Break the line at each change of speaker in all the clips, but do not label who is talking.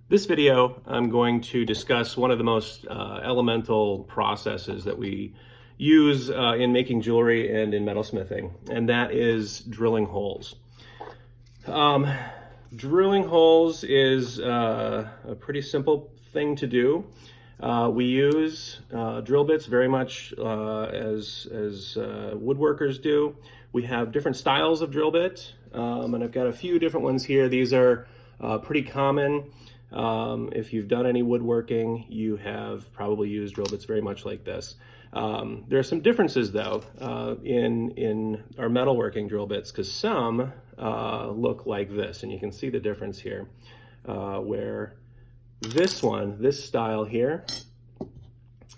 This video, I'm going to discuss one of the most elemental processes that we use in making jewelry and in metalsmithing, and that is drilling holes. Drilling holes is a pretty simple thing to do. We use drill bits very much as woodworkers do. We have different styles of drill bit, and I've got a few different ones here. These are pretty common. If you've done any woodworking, you have probably used drill bits very much like this. There are some differences though in our metalworking drill bits, because some look like this, and you can see the difference here, where this style here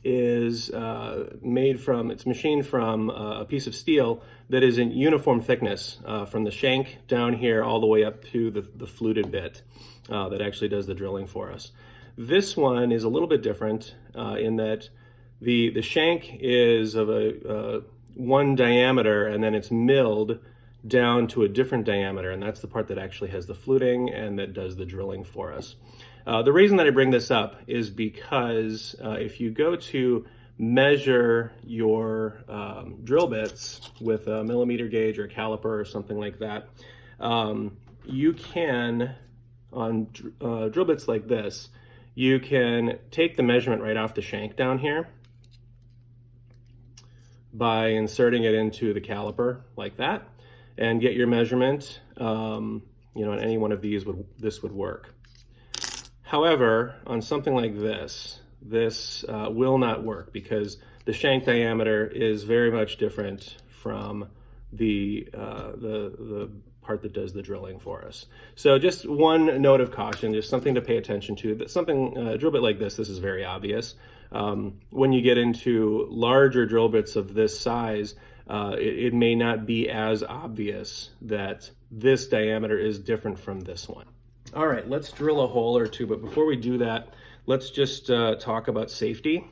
is it's machined from a piece of steel that is in uniform thickness from the shank down here all the way up to the fluted bit that actually does the drilling for us. This one is a little bit different in that the shank is of a one diameter, and then it's milled down to a different diameter, and that's the part that actually has the fluting and that does the drilling for us. The reason that I bring this up is because if you go to measure your drill bits with a millimeter gauge or a caliper or something like that, you can, on drill bits like this, you can take the measurement right off the shank down here by inserting it into the caliper like that, and get your measurement. On any one of these this would work. However, on something like this will not work, because the shank diameter is very much different from the part that does the drilling for us. So just one note of caution, just something to pay attention to. That a drill bit like this is very obvious. When you get into larger drill bits of this size, it may not be as obvious that this diameter is different from this one. All right, let's drill a hole or two, but before we do that, let's just talk about safety.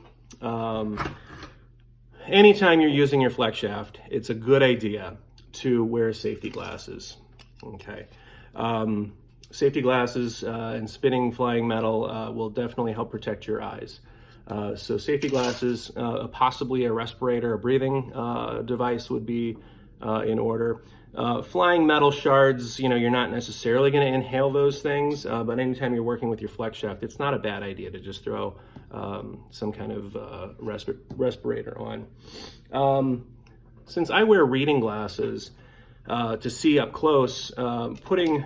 Anytime you're using your flex shaft, it's a good idea to wear safety glasses, okay? Safety glasses and spinning flying metal will definitely help protect your eyes. So safety glasses, possibly a respirator, a breathing device would be in order. Flying metal shards, you're not necessarily going to inhale those things, but anytime you're working with your flex shaft, it's not a bad idea to just throw some kind of respirator on. Since I wear reading glasses to see up close, putting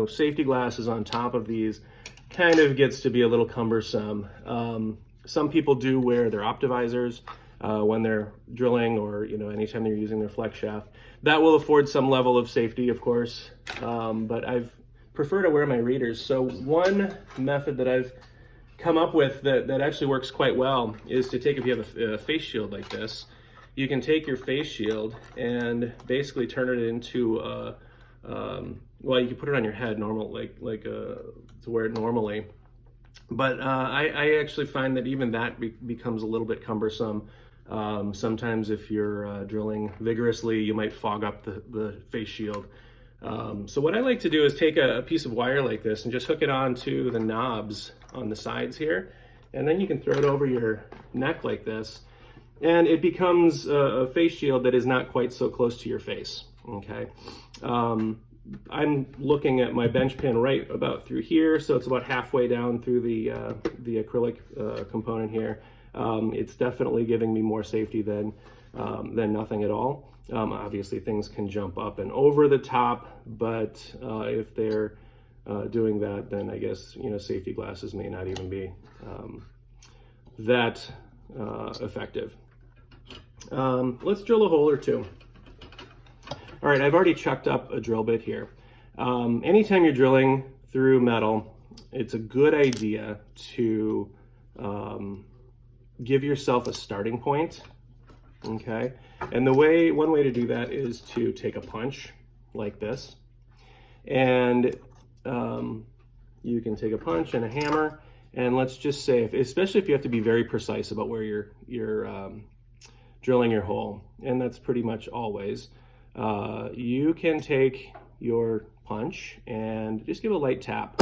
safety glasses on top of these kind of gets to be a little cumbersome. Some people do wear their optivisors when they're drilling, or anytime they're using their flex shaft. That will afford some level of safety, of course, but I've prefer to wear my readers. So one method that I've come up with that actually works quite well is to take, if you have a face shield like this, you can take your face shield and basically turn it into well, you can put it on your head normal, to wear it normally. But I actually find that even that becomes a little bit cumbersome. Sometimes if you're drilling vigorously, you might fog up the face shield. So what I like to do is take a piece of wire like this and just hook it onto the knobs on the sides here, and then you can throw it over your neck like this, and it becomes a face shield that is not quite so close to your face, okay? I'm looking at my bench pin right about through here, so it's about halfway down through the acrylic component here. It's definitely giving me more safety than nothing at all. Obviously things can jump up and over the top, but if they're doing that, then I guess safety glasses may not even be that effective. Let's drill a hole or two. All right, I've already chucked up a drill bit here. Anytime you're drilling through metal, it's a good idea to give yourself a starting point, okay? And one way to do that is to take a punch like this, and you can take a punch and a hammer, and let's just say, especially if you have to be very precise about where you're drilling your hole, and that's pretty much always, you can take your punch and just give a light tap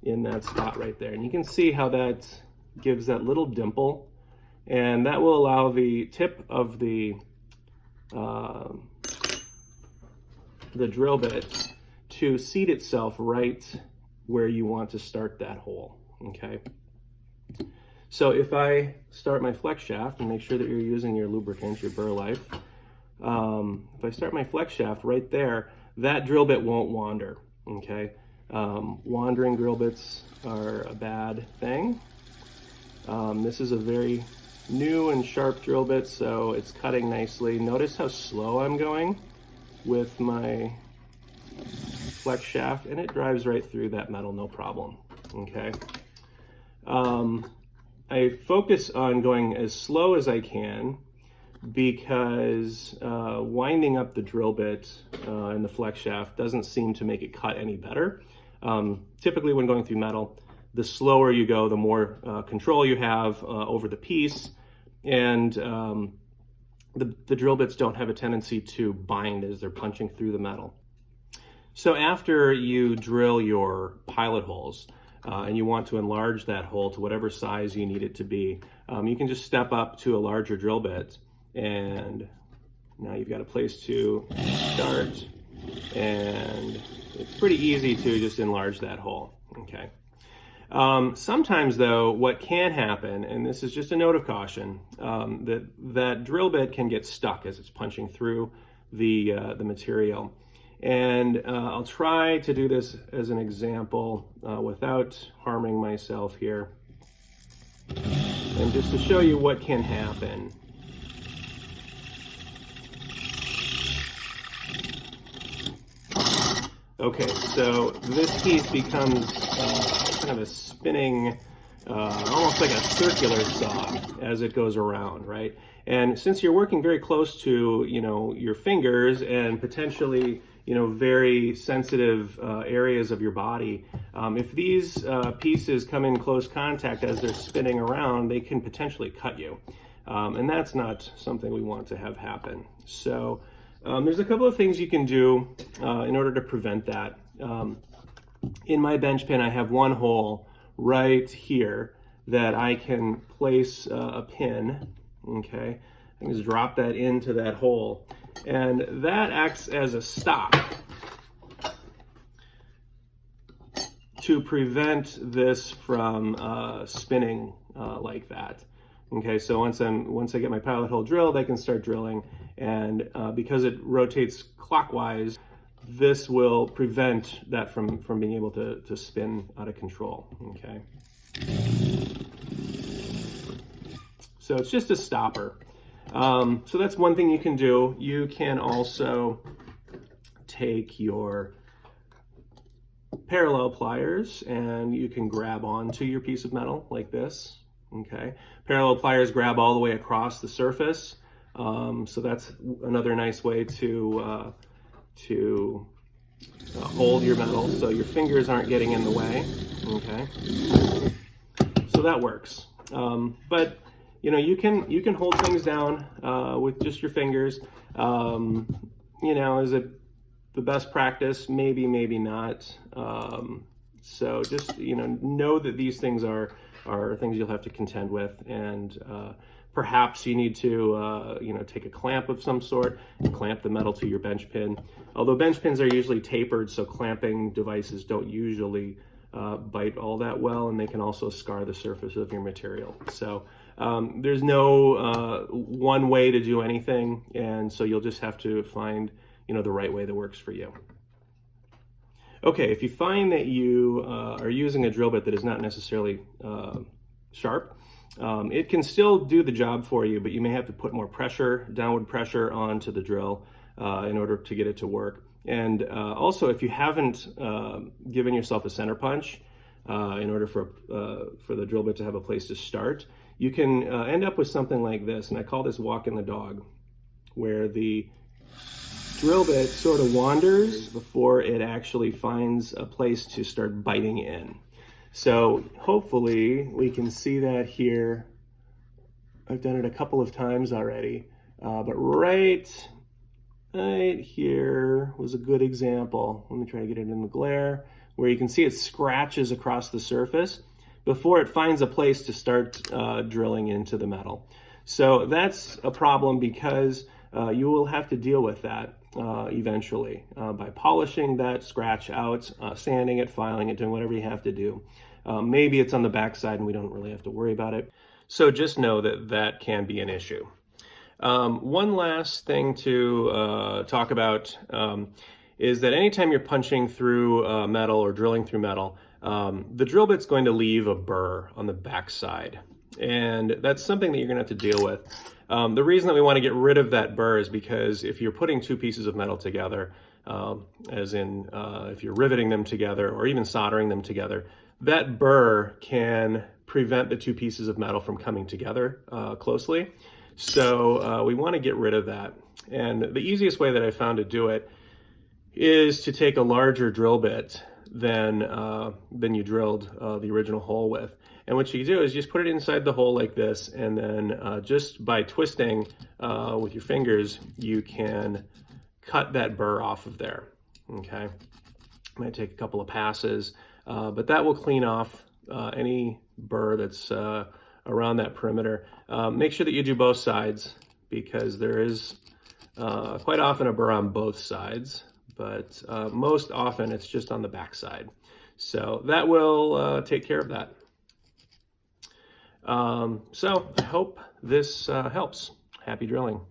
in that spot right there. And you can see how that gives that little dimple, and that will allow the tip of the drill bit to seat itself right where you want to start that hole, okay? So if I start my flex shaft, and make sure that you're using your lubricant, your Burr Life, if I start my flex shaft right there, that drill bit won't wander, okay? Wandering drill bits are a bad thing. This is a very new and sharp drill bit, so it's cutting nicely. Notice how slow I'm going with my flex shaft, and it drives right through that metal, no problem, okay? I focus on going as slow as I can because winding up the drill bit and the flex shaft doesn't seem to make it cut any better. Typically when going through metal, the slower you go, the more control you have over the piece, and the drill bits don't have a tendency to bind as they're punching through the metal. So after you drill your pilot holes, and you want to enlarge that hole to whatever size you need it to be, you can just step up to a larger drill bit, and now you've got a place to start, and it's pretty easy to just enlarge that hole, okay? Sometimes though, what can happen, and this is just a note of caution, that drill bit can get stuck as it's punching through the material. And I'll try to do this as an example without harming myself here. And just to show you what can happen. Okay, so this piece becomes kind of a spinning, almost like a circular saw as it goes around, right? And since you're working very close to, your fingers and potentially, very sensitive areas of your body, if these pieces come in close contact as they're spinning around, they can potentially cut you. And that's not something we want to have happen. So there's a couple of things you can do in order to prevent that. In my bench pin, I have one hole right here that I can place a pin, okay? I can just drop that into that hole, and that acts as a stop to prevent this from spinning like that. Okay, so once I get my pilot hole drilled, I can start drilling, and because it rotates clockwise, this will prevent that from being able to spin out of control, okay? So it's just a stopper. So that's one thing you can do. You can also take your parallel pliers and you can grab onto your piece of metal like this, okay? Parallel pliers grab all the way across the surface. So that's another nice way to hold your metal so your fingers aren't getting in the way, okay? So that works. But you can hold things down with just your fingers. Is it the best practice? Maybe, maybe not. So just know that these things are things you'll have to contend with, and perhaps you need to take a clamp of some sort and clamp the metal to your bench pin. Although bench pins are usually tapered, so clamping devices don't usually bite all that well, and they can also scar the surface of your material. So there's no one way to do anything, and so you'll just have to find the right way that works for you. Okay, if you find that you are using a drill bit that is not necessarily sharp, it can still do the job for you, but you may have to put more pressure, downward pressure onto the drill in order to get it to work. And also, if you haven't given yourself a center punch in order for the drill bit to have a place to start, you can end up with something like this, and I call this walking the dog, where the drill bit sort of wanders before it actually finds a place to start biting in. So hopefully we can see that here. I've done it a couple of times already, but right right here was a good example. Let me try to get it in the glare, where you can see it scratches across the surface before it finds a place to start drilling into the metal. So that's a problem because you will have to deal with that eventually by polishing that scratch out, sanding it, filing it, doing whatever you have to do. Maybe it's on the backside and we don't really have to worry about it. So just know that that can be an issue. One last thing to talk about is that anytime you're punching through metal or drilling through metal, the drill bit's going to leave a burr on the backside. And that's something that you're going to have to deal with. The reason that we want to get rid of that burr is because if you're putting two pieces of metal together, as in if you're riveting them together or even soldering them together, that burr can prevent the two pieces of metal from coming together closely. So we want to get rid of that. And the easiest way that I found to do it is to take a larger drill bit than you drilled the original hole with. And what you do is just put it inside the hole like this, and then just by twisting with your fingers, you can cut that burr off of there, okay? It might take a couple of passes, but that will clean off any burr that's around that perimeter. Make sure that you do both sides, because there is quite often a burr on both sides, but most often it's just on the back side. So that will take care of that. So I hope this helps. Happy drilling.